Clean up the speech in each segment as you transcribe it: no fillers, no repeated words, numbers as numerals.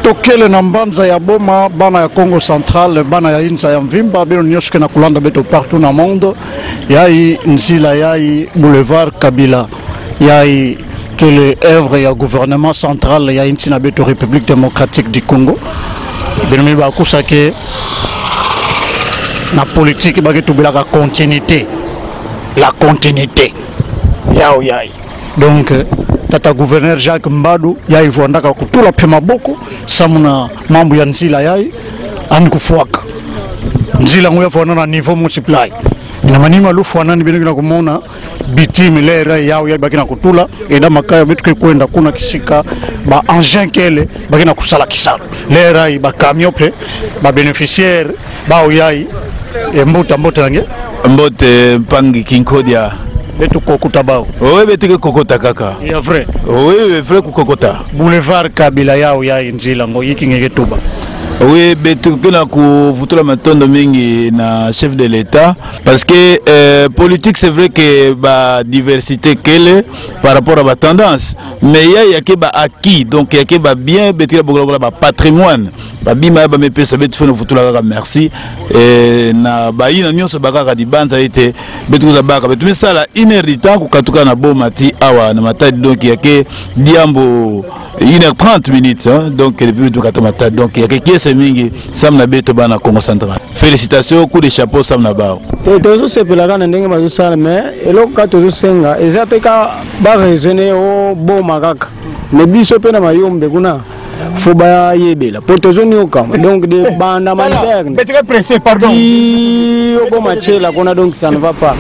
tokele na mbanza ya boma bana ya Congo Central bana ya inza ya mvimba bino nyosuke na kulanda beto partout na monde yai nzila yai boulevard Kabila yai que le œuvre ya gouvernement central ya inti na beto République démocratique du Congo bino mi ba kusake na politique ba ke tubila continuité la continuité yao yai donc tata gouverneur Jacques Mbadu yai vuandaka kutula pema boko samuna mambo ya nzila yai anikufuaka nzila nguya vuana na niveau multiply ina manima lufu anani bino kina kumona bitime lera yao yai bakina kutula eda makaya betu kwenda kuna kisika ba engin kele bakina kusala kisalo lera ba camion pe ba bénéficiaire ba yai mbuta nange mbote mpangi kinkodia betu kokota bao oui betu kokota kaka ya vrai oui vrai kokota boulevard Kabila yao ya nzila ngo yiki ngeke tuba oui betu kuna kuvutula matondo mingi na chef de l'état parce que politique c'est vrai que ba diversité kele par rapport à ba tendance mais ya ke ba acquis donc ya ke ba bien betu la ba patrimoine ba bima ba mepesa betu fona vutula kaka merci na ba ina nyonso bakaka di banza ete betu za baka betu misala inerita ku katuka na bomati awa na matadi donc ya ke diambo 1h30 minutes hein? Donc le but de Katamata donc il y a quelques semingi samna beto bana Congo Central. Félicitations coup de chapeau samna bao. Tozo sepelaka na ndenge bazo sala mais eloko tozo senga ezapeka ba raisonner o bo makaka. Mais biso pe na mayombe kuna faut ba yebela. Po tozo nyoka donc des banda interne. Mais très pressé pardon. Si o bo machela kuna donc ça ne va pas.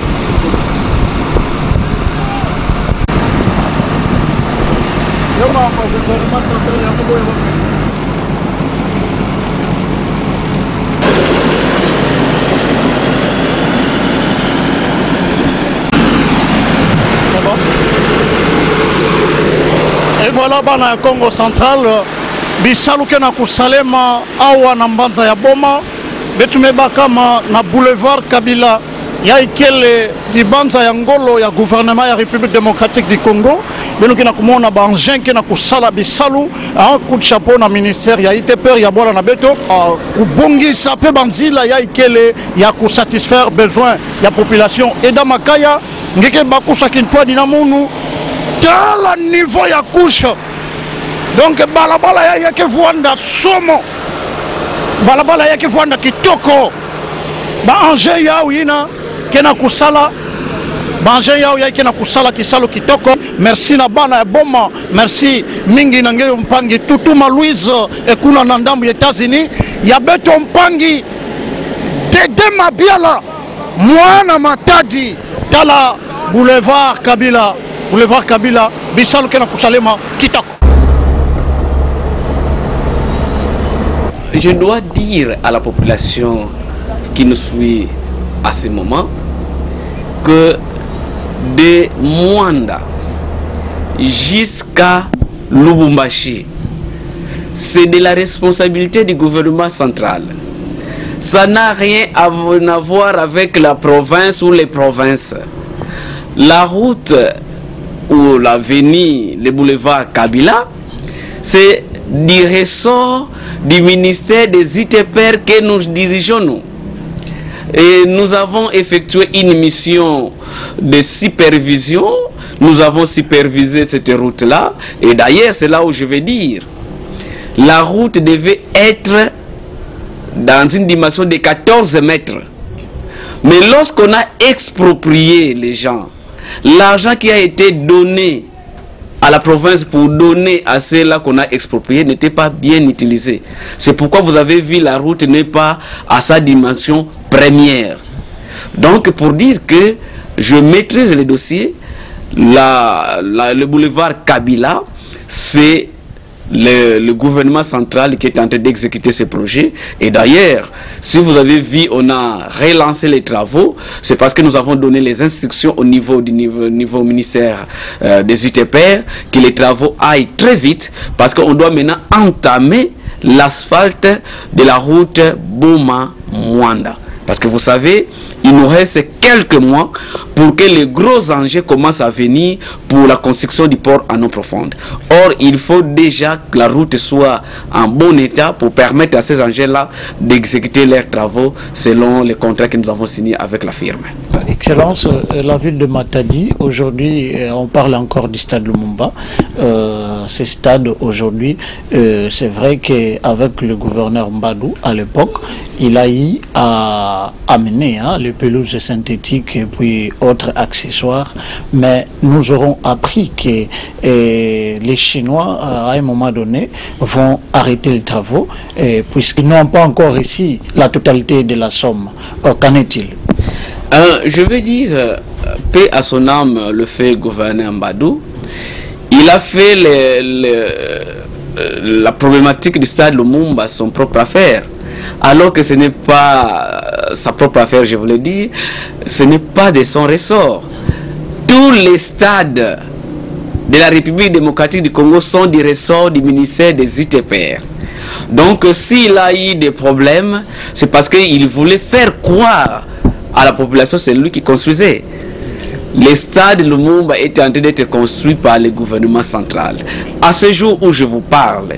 Et voilà bana Congo Central bisaluke na kusalema awa na mbanza ya boma betumeba kama na boulevard Kabila ya ikele dibanza ya ngolo ya gouvernement ya République démocratique du Congo benuki na kumona ba engin ke na kusala bisalu un coup de chapeau na ministère ya ITPR ya bola na beto kubongisa pe banzila ya ikele ya kusatisfaire besoin ya population eda makaya ngeke bakusa kintoa dinamunu tala niveau ya couche donc balabala yake vuanda somo balabala yake vuanda kitoko ba engin ya wina kena kusala banje yao yake na kusala kisalo kitoko merci na bana ya boma merci mingi na ngeyo mpangi Tutuma Louise ekuna na ndambu ya États-Unis ya beto mpangi Dede Mabiala mwana matadi tala boulevard Kabila bisalo kena kusalema kitoko. Je dois dire à la population qui nous suit à ce moment que de Mwanda jusqu'à Lubumbashi, c'est de la responsabilité du gouvernement central. Ça n'a rien à voir avec la province ou les provinces. La route ou l'avenue, le boulevard Kabila, c'est du ressort du ministère des ITPR que nous dirigeons nous. Et nous avons effectué une mission de supervision. Nous avons supervisé cette route-là. Et d'ailleurs, c'est là où je vais dire. La route devait être dans une dimension de 14 mètres. Mais lorsqu'on a exproprié les gens, l'argent qui a été donné à la province pour donner à ceux-là qu'on a exproprié n'était pas bien utilisé. C'est pourquoi vous avez vu la route n'est pas à sa dimension première. Donc pour dire que je maîtrise les dossiers, le boulevard Kabila, c'est le gouvernement central qui est en train d'exécuter ce projet. Et d'ailleurs, si vous avez vu, on a relancé les travaux. C'est parce que nous avons donné les instructions au niveau ministère des UTPR que les travaux aillent très vite, parce qu'on doit maintenant entamer l'asphalte de la route Boma-Mwanda. Parce que vous savez, il nous reste quelques mois pour que les gros enjeux commencent à venir pour la construction du port en eau profonde. Or, il faut déjà que la route soit en bon état pour permettre à ces engins-là d'exécuter leurs travaux selon les contrats que nous avons signés avec la firme. Excellence, la ville de Matadi, aujourd'hui, on parle encore du stade Lumumba. Ce stade, aujourd'hui, c'est vrai qu'avec le gouverneur Mbadou, à l'époque, il a eu à amener les pelouses synthétiques et puis autres accessoires, mais nous aurons appris que les Chinois, à un moment donné, vont arrêter les travaux, puisqu'ils n'ont pas encore ici la totalité de la somme. Qu'en est-il? Je veux dire, paix à son âme, le fait gouverneur Mbadou. Il a fait la problématique du stade Lumumba son propre affaire. Alors que ce n'est pas sa propre affaire, je vous le dis, ce n'est pas de son ressort. Tous les stades de la République démocratique du Congo sont du ressort du ministère des ITPR. Donc s'il a eu des problèmes, c'est parce qu'il voulait faire croire à la population, c'est lui qui construisait. Les stades Lumumba étaient en train d'être construits par le gouvernement central. À ce jour où je vous parle,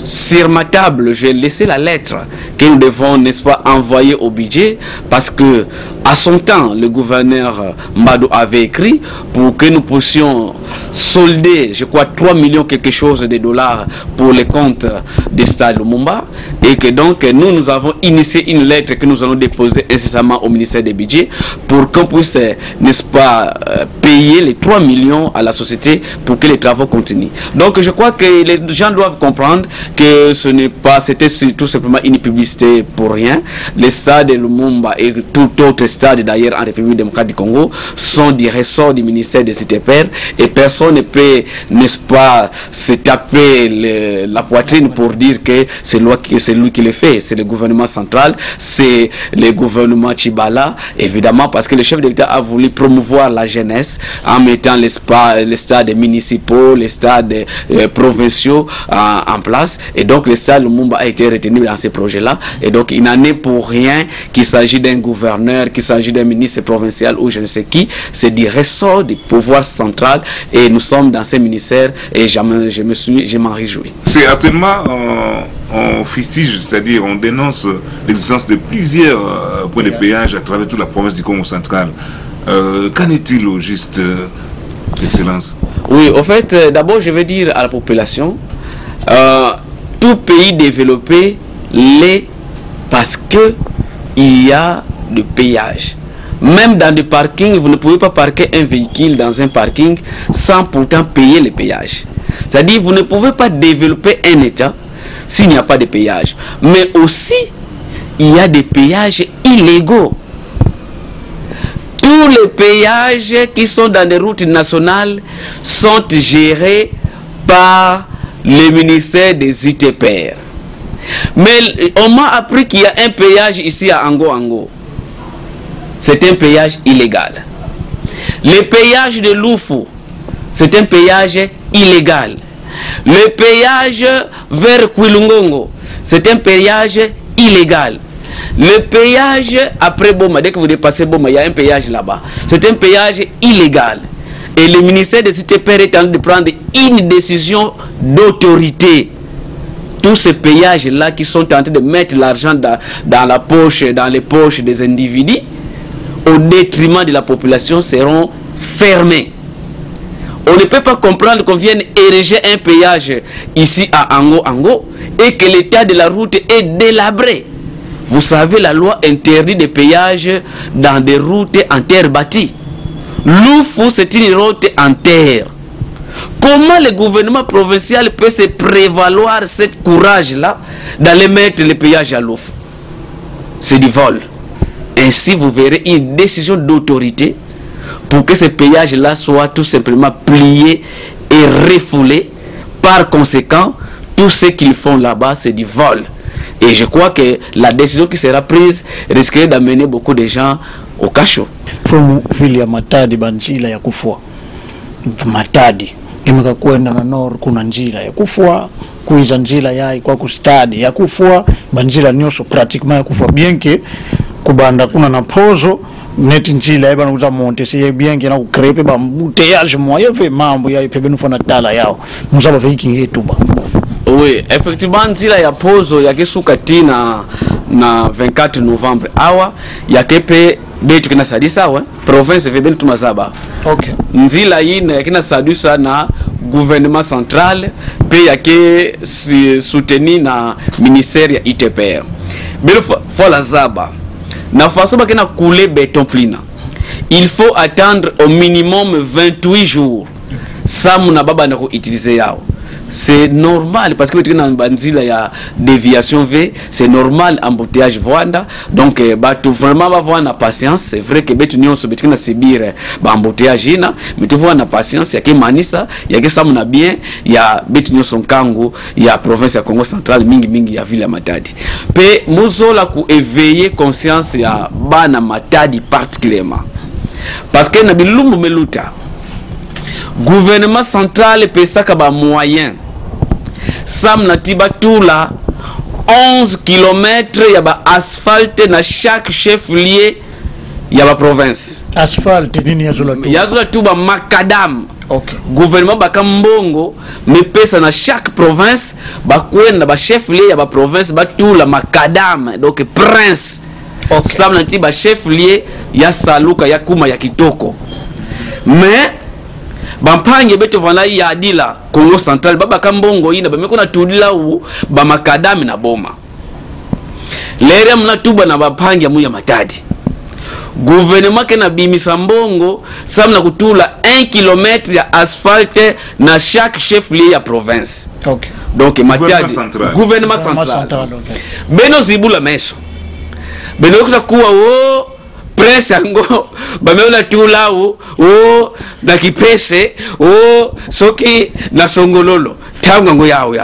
sur ma table, j'ai laissé la lettre que nous devons, n'est-ce pas, envoyer au budget, parce que à son temps, le gouverneur Mbadou avait écrit pour que nous puissions solder, je crois, 3 millions quelque chose de dollars pour les comptes du stade Lumumba, et que donc nous avons initié une lettre que nous allons déposer incessamment au ministère des budgets pour qu'on puisse, n'est-ce pas, payer les 3 millions à la société pour que les travaux continuent. Donc je crois que les gens doivent comprendre que ce n'est pas, c'était tout simplement une publicité pour rien. Les stades Lumumba et tout autre stade d'ailleurs en République démocratique du Congo sont des ressorts du ministère des ITPR, et personne ne peut, n'est-ce pas, se taper la poitrine pour dire que c'est lui qui le fait. C'est le gouvernement central, c'est le gouvernement Tchibala, évidemment, parce que le chef de l'État a voulu promouvoir la jeunesse en mettant les stades municipaux, les stades provinciaux en place, et donc le stade Lumumba a été retenu dans ces projets-là, et donc il n'en est pour rien qu'il s'agit d'un gouverneur, qu'il s'agit d'un ministre provincial ou je ne sais qui. C'est du ressort du pouvoir central, et nous sommes dans ces ministères, et je m'en réjouis. C'est actuellement on fustige, c'est-à-dire on dénonce l'existence de plusieurs points de péage à travers toute la province du Congo central. Qu'en est-il au juste, Excellence? Oui, au fait, d'abord je vais dire à la population, tout pays développé l'est parce que il y a de péage. Même dans des parkings, vous ne pouvez pas parquer un véhicule dans un parking sans pourtant payer les péages. C'est-à-dire, vous ne pouvez pas développer un État s'il n'y a pas de péage. Mais aussi, il y a des péages illégaux. Tous les péages qui sont dans des routes nationales sont gérés par le ministère des ITPR. Mais on m'a appris qu'il y a un péage ici à Ango. C'est un péage illégal. Le péage de Loufou, c'est un péage illégal. Le péage vers Kwilungongo, c'est un péage illégal. Le péage après Boma, dès que vous dépassez Boma, il y a un péage là-bas. C'est un péage illégal. Et le ministère des ITPR est en train de prendre une décision d'autorité. Tous ces péages-là qui sont en train de mettre l'argent dans les poches des individus, au détriment de la population, seront fermés. On ne peut pas comprendre qu'on vienne ériger un péage ici à Ango et que l'état de la route est délabré. Vous savez, la loi interdit des péages dans des routes en terre bâtie. Loufou, c'est une route en terre. Comment le gouvernement provincial peut se prévaloir ce courage-là d'aller mettre les péages à Loufou? C'est du vol. Ainsi, vous verrez une décision d'autorité pour que ces péages-là soient tout simplement pliés et refoulés. Par conséquent, tout ce qu'ils font là-bas, c'est du vol. Et je crois que la décision qui sera prise risquerait d'amener beaucoup de gens au cachot. Fomu vile ya Matadi banjila ya kufua. Matadi imeka kwenda na nord kuna njila ya kufua, kuiza njila ya kwa kustadi ya kufua, banjila nyoso pratiquement ya kufua bien que kubanda kuna na pozo neti njila eba nuza monte si bien que na ukrepe ba embouteillage moyen fait mambo ya pebe nous fona tala yao musaba veiki yetu ba. Oui, effectivement njila ya pozo ya kesuka tina na 24 novembre awa ya kepe betu kina sadisa wa province vebeni tumazaba. Okay. Nzila ina ya kina sadisa na gouvernement central pe ya ke soutenu na ministère ya ITPR. Belo fola zaba. Na façon bakena couler béton plina. Il faut attendre au minimum 28 jours. Ça muna baba na ko utiliser yao. C'est normal parce que tu as une ya déviation V, c'est normal embouteillage voanda. Donc tu vraiment avoir la patience, c'est vrai que tu n'as pas subir embouteillage ina, mais tu vois la patience, il y a que Manissa, il y a que Samuna bien, il y a Betunyo son Kango, il y a province ya Congo central mingi mingi ya ville Matadi. Pe muzola ku éveiller conscience ya bana Matadi particulièrement. Parce que na bilumbu meluta gouvernement central pesaka ba moyen sam na tiba tula 11 km ya ba asphalte na chaque chef lié ya ba province asphalte nini yazola tuba makadam. Okay. Gouvernement bakambongo me pesa na chaque province ba kwenda ba chef lié ya ba province ba tula makadam donc prince. Okay. Sam na tiba chef lié ya saluka ya kuma ya kitoko mais bampange beto vana ya adila Congo central baba kambongo ina ba mekona tudila u ba makadami na boma lere mna tuba na bapange mu ya Matadi gouvernement ke na bimisa mbongo samna kutula 1 km ya asphalte na chaque chef lié ya province. Okay. Donc Matadi gouvernement central okay. Beno zibula meso beno kusa kuwa o presse yango bameona tula o na kipese o soki na songololo tangu ngo yao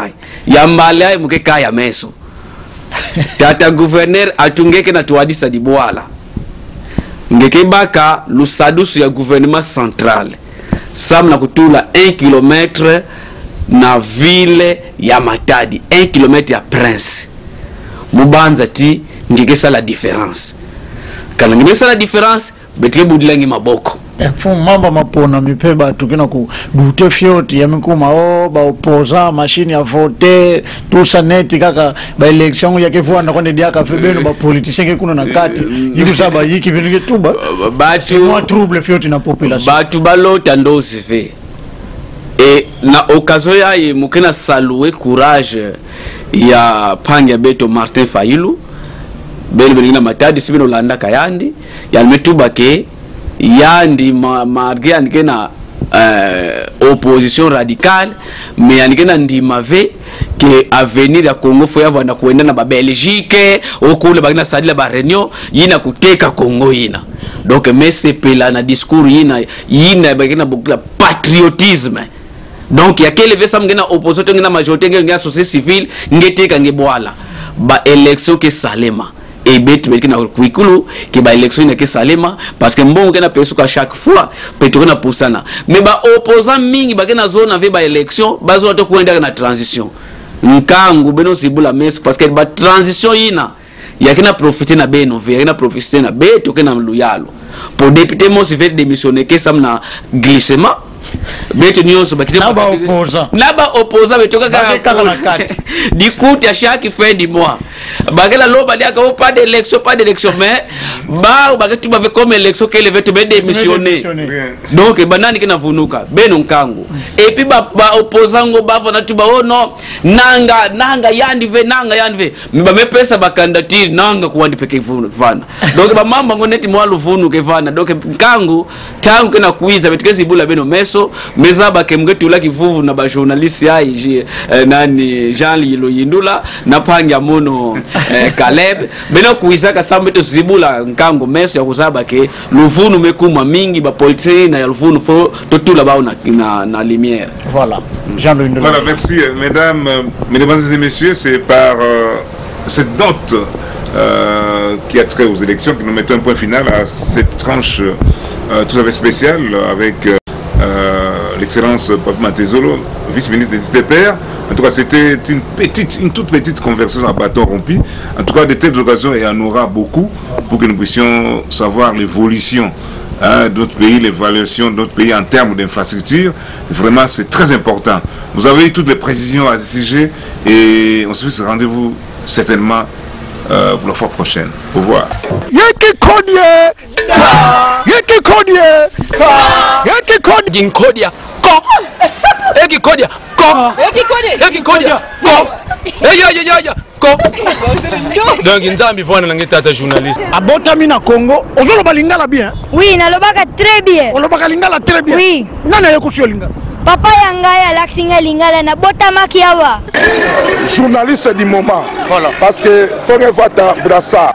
ya mbale mukeka ya meso tata gouverneur atungeke na tuadisa dibwala ngeke baka lusadusu ya gouvernement central sam na kutula 1 km na ville ya Matadi 1 km ya prince mubanza ti ngeke sala différence kala ngeke sala différence betre budilangi maboko pour mamba mapona mipeba tukina ku dute fioti ya mikuma ba opposa machine ya voter tout ça net kaka ba election ya kevuanda konde diaka febeno ba politicien ke kuna na kati yikusaba yiki vinike tuba batu moi trouble fioti na population batu balota ndosi fe et na occasion ya mukena saluer courage ya panga beto Martin Fayulu beli na Matadi sibino landa kayandi ya metuba ke yandi marge andike na opposition radicale mais andike na ndimave ke avenir ya Congo fo yavanda kuenda na ba Belgique okule bagina sadila ba réunion yina kuteka Congo yina donc mais c'est pela na discours yina bagina bukla patriotisme donc ya kele vesa mngena opposition ngena majorité ngena société civile ngeteka ngebwala ba élection ke salema et bête mais na kuikulu ke ba élection na ke salema parce que mbongo kena pesuka chaque fois petro na pusana mais ba opposant mingi ba kena zone avec ba élection bazo to kuenda na transition nkangu beno sibula meso parce que ba transition ina ya kena profiter na beno ve kena profiter na beto kena mluyalo pour député mo se faire démissionner ke samna glissement beto nyonso bakite naba opposant betoka kaka na kati dikoute à chaque fin du mois bagala loba dia ka pas d'élection mais ba bagatu bave comme élection que le veto be démissionner donc banani kina vunuka beno nkangu et puis ba opposant ngo ba vona tuba no nanga yandi ve me ba mepesa ba candidature nanga kuandi peke vana donc ba mamba ngo neti mwalu vunuke vana donc nkangu tangu kina kuiza betukezi bula beno meso mezaba ke mgetu la kivuvu na ba journaliste ya nani Jean Lilo Yindula na panga mono Caleb beno kuizaka sambeto zibula nkango meso ya kuzaba ke luvunu mekuma mingi ba politique na luvunu fo totula ba na lumière. Voilà. Jean Lilo Yindula. Voilà, merci mesdames et messieurs, c'est par cette note qui a trait aux élections que nous mettons un point final à cette tranche tout à fait spéciale avec l'excellence Pape Matezolo, vice-ministre des ITPR. En tout cas, c'était une toute petite conversation à bâton rompu. En tout cas, de telles occasions, il y en aura beaucoup pour que nous puissions savoir l'évolution d'autres pays, l'évaluation d'autres pays en termes d'infrastructures. Vraiment, c'est très important. Vous avez eu toutes les précisions à ce sujet et on se fait ce rendez-vous certainement pour la fois prochaine. Au revoir. Donc nzambi vona na ngitata journaliste. Abotami na Congo, ozoloba lingala bien. Oui, nalobaka très bien. Olobaka lingala très bien. Oui. Nana yekusio lingala. Papa yanga ya laksinga lingala na botamaki awa. Journaliste du moment. Voilà. Parce que Fongé Vata Brassa.